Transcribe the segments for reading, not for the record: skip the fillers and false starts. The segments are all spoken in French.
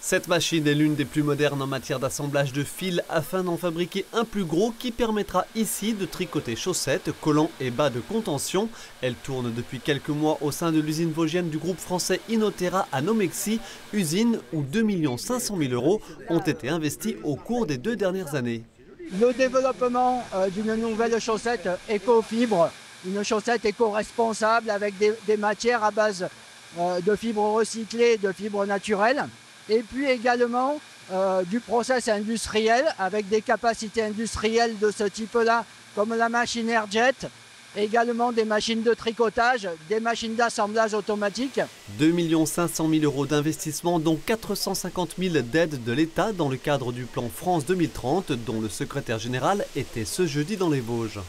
Cette machine est l'une des plus modernes en matière d'assemblage de fils afin d'en fabriquer un plus gros qui permettra ici de tricoter chaussettes, collants et bas de contention. Elle tourne depuis quelques mois au sein de l'usine vosgienne du groupe français Inotera à Nomexy, usine où 2 500 000 € ont été investis au cours des 2 dernières années. Le développement d'une nouvelle chaussette éco-fibre, une chaussette éco-responsable avec des matières à base de fibres recyclées, de fibres naturelles. Et puis également du process industriel avec des capacités industrielles de ce type-là, comme la machine Airjet, également des machines de tricotage, des machines d'assemblage automatique. 2 500 000 € d'investissement, dont 450 000 d'aides de l'État dans le cadre du plan France 2030, dont le secrétaire général était ce jeudi dans les Vosges.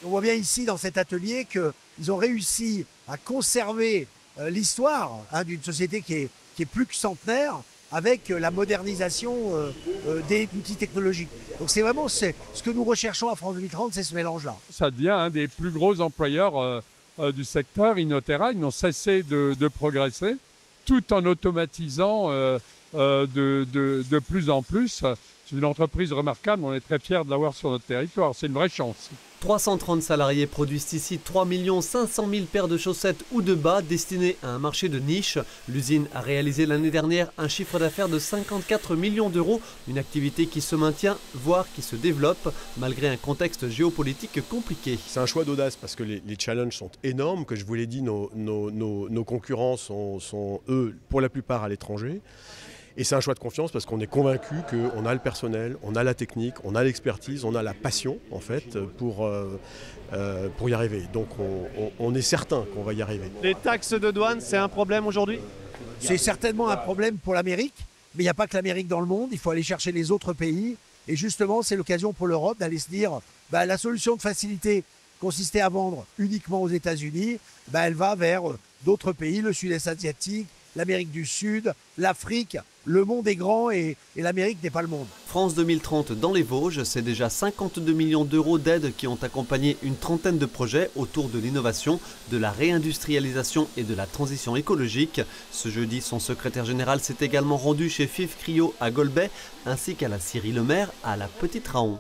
On voit bien ici dans cet atelier qu'ils ont réussi à conserver l'histoire d'une société qui est plus que centenaire, avec la modernisation des outils technologiques. Donc c'est vraiment ce que nous recherchons à France 2030, c'est ce mélange-là. Ça devient un des plus gros employeurs du secteur. Inotera, ils n'ont cessé de progresser, tout en automatisant de plus en plus. C'est une entreprise remarquable, on est très fiers de l'avoir sur notre territoire, c'est une vraie chance. 330 salariés produisent ici 3 500 000 paires de chaussettes ou de bas destinés à un marché de niche. L'usine a réalisé l'année dernière un chiffre d'affaires de 54 millions €, une activité qui se maintient, voire qui se développe, malgré un contexte géopolitique compliqué. C'est un choix d'audace parce que les challenges sont énormes. Que je vous l'ai dit, nos concurrents sont, eux, pour la plupart à l'étranger. Et c'est un choix de confiance parce qu'on est convaincu qu'on a le personnel, on a la technique, on a l'expertise, on a la passion en fait pour y arriver. Donc on est certain qu'on va y arriver. Les taxes de douane, c'est un problème aujourd'hui ? C'est certainement un problème pour l'Amérique, mais il n'y a pas que l'Amérique dans le monde, il faut aller chercher les autres pays. Et justement, c'est l'occasion pour l'Europe d'aller se dire, la solution de facilité consistait à vendre uniquement aux États-Unis, elle va vers d'autres pays, le sud-est asiatique, l'Amérique du Sud, l'Afrique. Le monde est grand et l'Amérique n'est pas le monde. France 2030 dans les Vosges, c'est déjà 52 millions € d'aides qui ont accompagné une trentaine de projets autour de l'innovation, de la réindustrialisation et de la transition écologique. Ce jeudi, son secrétaire général s'est également rendu chez FIF Cryo à Golbey, ainsi qu'à la Scierie Lemaire à la Petite Raon.